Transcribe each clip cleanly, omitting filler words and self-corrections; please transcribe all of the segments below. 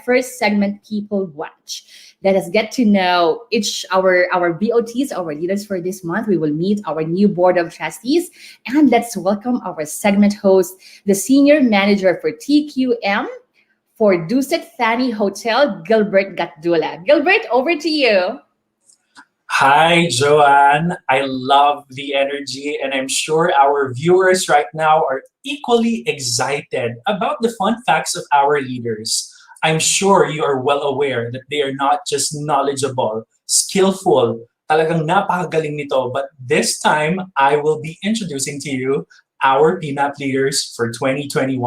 first segment, People Watch. Let us get to know each our BOTs, our leaders for this month. We will meet our new board of trustees, and let's welcome our segment host, the senior manager for TQM for Dusit Thani Hotel, Gilbert Gatdula. Gilbert, over to you. Hi, Joanne. I love the energy, and I'm sure our viewers right now are equally excited about the fun facts of our leaders. I'm sure you are well aware that they are not just knowledgeable, skillful, talagang napakagaling nito, but this time I will be introducing to you our PMAP leaders for 2021.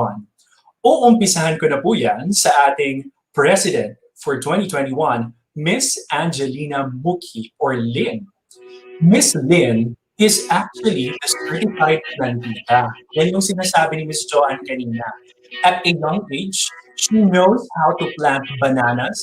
Uumpisahan ko na po yan sa ating President for 2021, Miss Angelina Mukhi or Lynn. Miss Lynn is actually a certified plantita. Yan yung sinasabi ni Miss Joanne kanina. At a young age, she knows how to plant bananas,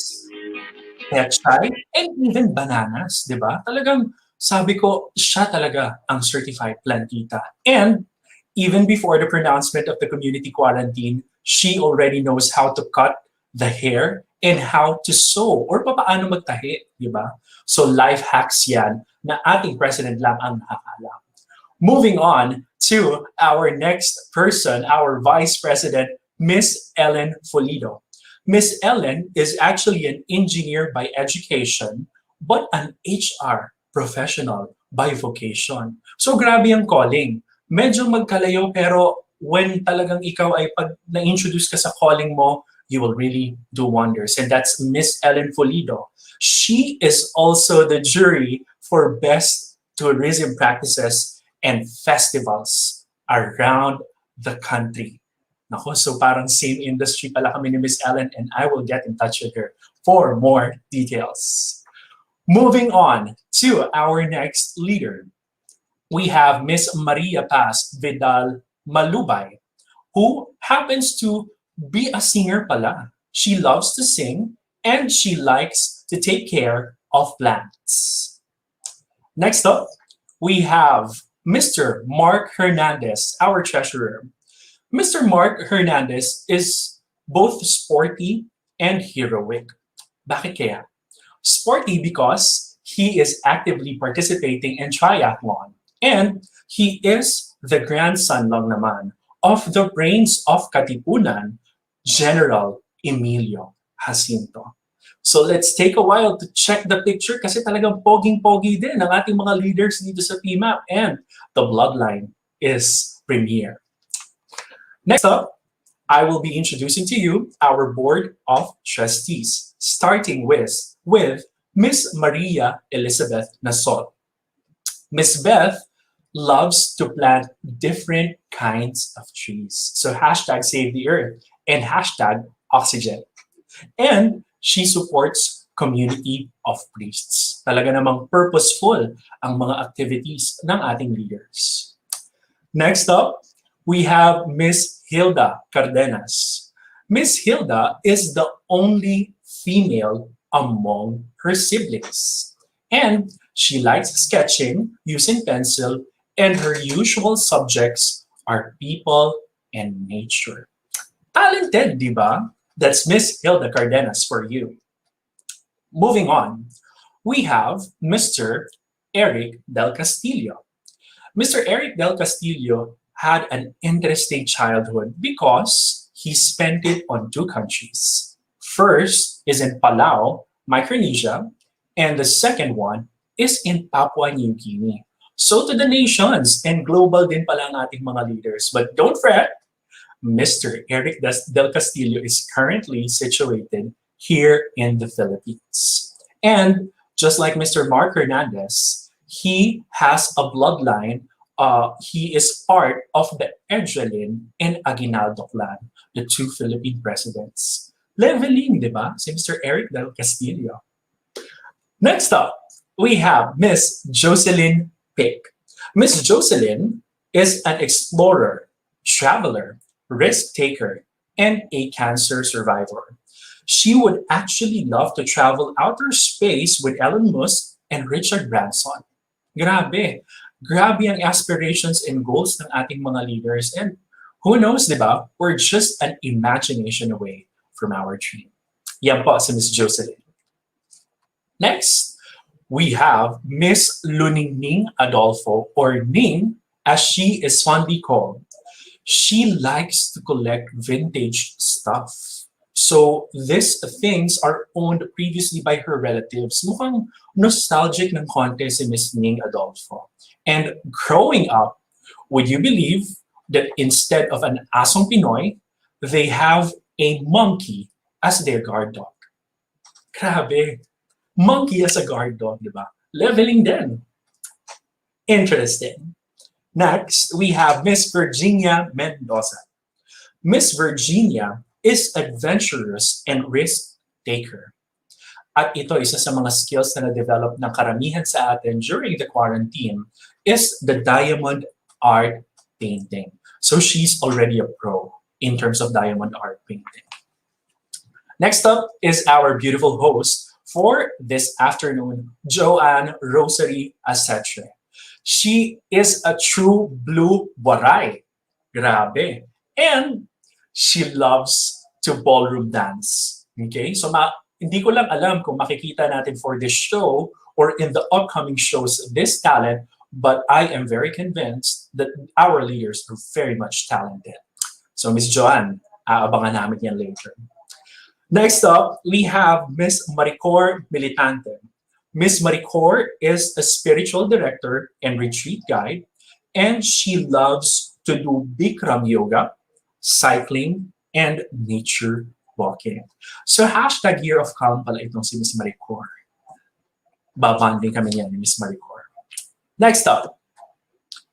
pechay, and even bananas, di ba? Talagang sabi ko, siya talaga ang certified plantita. And even before the pronouncement of the community quarantine, she already knows how to cut the hair and how to sew or paano magtahi, di ba? So life hacks yan na ating president lang ang nakakaalam. Moving on to our next person, our vice president, Miss Ellen Folido. Miss Ellen is actually an engineer by education, but an HR professional by vocation. So grabe ang calling. Medyo magkalayo pero when talagang ikaw ay pag na-introduce ka sa calling mo, you will really do wonders. And that's Miss Ellen Folido. She is also the jury for best tourism practices and festivals around the country. Nako, so parang same industry pala kami ni Miss Ellen, and I will get in touch with her for more details. Moving on to our next leader, we have Miss Maria Paz Vidal Malubay, who happens to be a singer pala. She loves to sing and she likes to take care of plants. Next up, we have Mr. Mark Hernandez, our treasurer. Mr. Mark Hernandez is both sporty and heroic. Bakit kaya? Sporty because he is actively participating in triathlon, and he is the grandson lang naman of the brains of Katipunan, General Emilio Jacinto. So let's take a while to check the picture kasi talagang poging-pogi din ang ating mga leaders dito sa PMAP, and the bloodline is premier. Next up, I will be introducing to you our Board of Trustees, starting with Miss Maria Elizabeth Nasol. Miss Beth loves to plant different kinds of trees. So hashtag save the earth and hashtag oxygen. And she supports community of priests. Talaga namang purposeful ang mga activities ng ating leaders. Next up, we have Miss Hilda Cardenas. Miss Hilda is the only female among her siblings. And she likes sketching using pencil, and her usual subjects are people and nature. Talented, di ba? That's Miss Hilda Cardenas for you. Moving on, we have Mr. Eric Del Castillo. Mr. Eric Del Castillo had an interesting childhood because he spent it on two countries. First is in Palau, Micronesia, and the second one is in Papua New Guinea. So to the nations and global din pala ang ating mga leaders. But don't fret, Mr. Eric Del Castillo is currently situated here in the Philippines. And just like Mr. Mark Hernandez, he has a bloodline. He is part of the Edrelin and Aguinaldo clan, the two Philippine presidents. Leveling, di ba? Si Mr. Eric Del Castillo. Next up, we have Miss Jocelyn Pick. Miss Jocelyn is an explorer, traveler, risk taker, and a cancer survivor. She would actually love to travel outer space with Elon Musk and Richard Branson. Grabe. Grabe ang aspirations and goals ng ating mga leaders. And who knows, di ba? We're just an imagination away from our dream. Yan po si Miss Jocelyn. Next, we have Miss Luningning Adolfo, or Ning, as she is fondly called. She likes to collect vintage stuff. So these things are owned previously by her relatives. Mukhang nostalgic ng konti si Miss Ning Adolfo. And growing up, would you believe that instead of an asong Pinoy, they have a monkey as their guard dog? Grabe. Monkey as a guard dog, di ba? Leveling din. Interesting. Next, we have Miss Virginia Mendoza. Miss Virginia is adventurous and risk-taker. At ito, isa sa mga skills na na-develop ng karamihan sa atin during the quarantine is the diamond art painting. So she's already a pro in terms of diamond art painting. Next up is our beautiful host for this afternoon, Joanne Rosary Acetre. She is a true blue waray. Grabe. And she loves to ballroom dance. Okay? So hindi ko lang alam kung makikita natin for this show or in the upcoming shows this talent, but I am very convinced that our leaders are very much talented. So Miss Joanne, aabangan namin yan later. Next up, we have Miss Maricor Militante. Miss Maricor is a spiritual director and retreat guide, and she loves to do Bikram yoga, cycling, and nature walking. So hashtag Year of Calm pala itong si Miss Maricor. Babanding kami niyan ni Miss Maricor. Next up,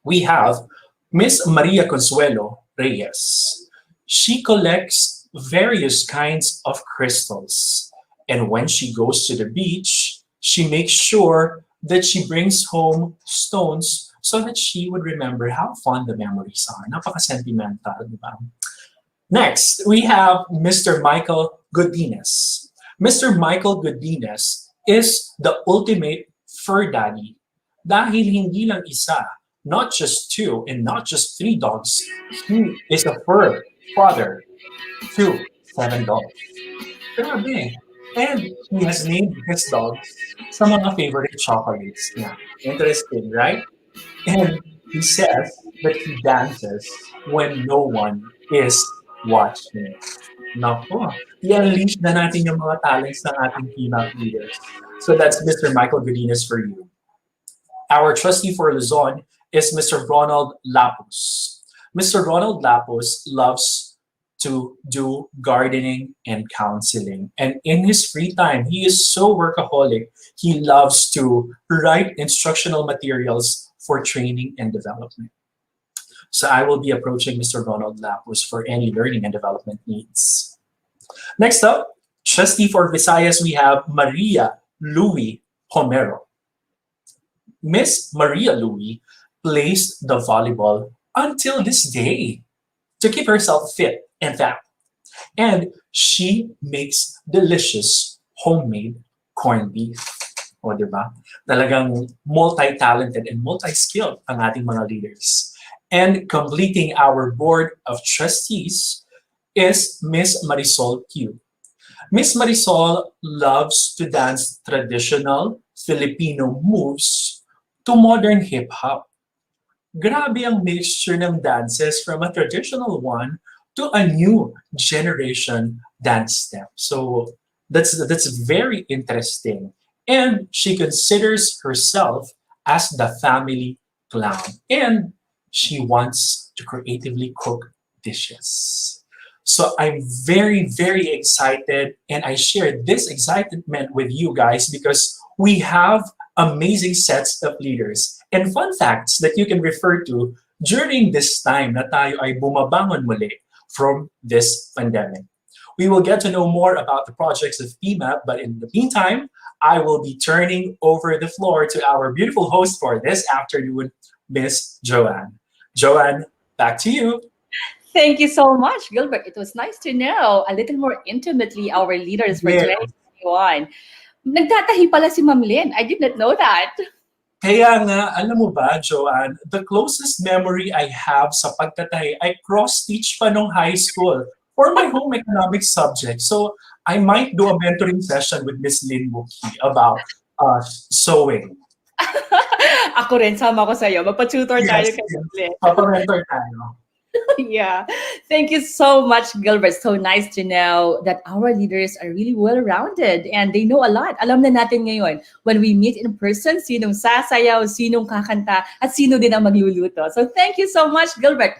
we have Miss Maria Consuelo Reyes. She collects various kinds of crystals. And when she goes to the beach, she makes sure that she brings home stones so that she would remember how fond the memories are. Napaka-sentimental, di ba? Next, we have Mr. Michael Godinez. Mr. Michael Godinez is the ultimate fur daddy dahil hindi lang isa, not just two, and not just three dogs. He is a fur father to 7 dogs. Grabe. And he has named his dogs sa mga favorite chocolates niya. Interesting, right? And he says that he dances when no one is watching. Nako, i-unleash na natin yung mga talents ng ating PMAP leaders. So that's Mr. Michael Godinez for you. Our trustee for Luzon is Mr. Ronald Lapus. Mr. Ronald Lapus loves to do gardening and counseling. And in his free time, he is so workaholic. He loves to write instructional materials for training and development. So I will be approaching Mr. Ronald Lapus for any learning and development needs. Next up, trustee for Visayas, we have Maria Louie Homero. Miss Maria Louie plays the volleyball until this day to keep herself fit and fat. And she makes delicious homemade corned beef. O, diba? Talagang multi-talented and multi-skilled ang ating mga leaders. And completing our board of trustees is Miss Marisol Q. Miss Marisol loves to dance traditional Filipino moves to modern hip-hop. Grabe ang mixture ng dances from a traditional one to a new generation dance step. So that's very interesting. And she considers herself as the family clown. And she wants to creatively cook dishes. So I'm very, very excited, and I share this excitement with you guys because we have amazing sets of leaders and fun facts that you can refer to during this time na tayo ay bumabangon muli from this pandemic. We will get to know more about the projects of PMAP, but in the meantime, I will be turning over the floor to our beautiful host for this afternoon, Miss Joanne. Joanne, back to you. Thank you so much, Gilbert. It was nice to know a little more intimately our leaders for Yeah. 2021. Nagtatahi pala si Ma'am Lynn. I did not know that. Kaya nga, alam mo ba, Joanne, the closest memory I have sa pagtatahi ay cross-stitch pa nung high school for my home economics subject. So, I might do a mentoring session with Miss Lynn Wookie about sewing. Ako rin, sama ko sa'yo. Magpa-tutor tayo Yes, kay yes. Glenn. Papa-mentor tayo. Yeah. Thank you so much, Gilbert. So nice to know that our leaders are really well-rounded and they know a lot. Alam na natin ngayon, when we meet in person, sinong sasayaw, sinong kakanta, at sino din ang magluluto. So thank you so much, Gilbert.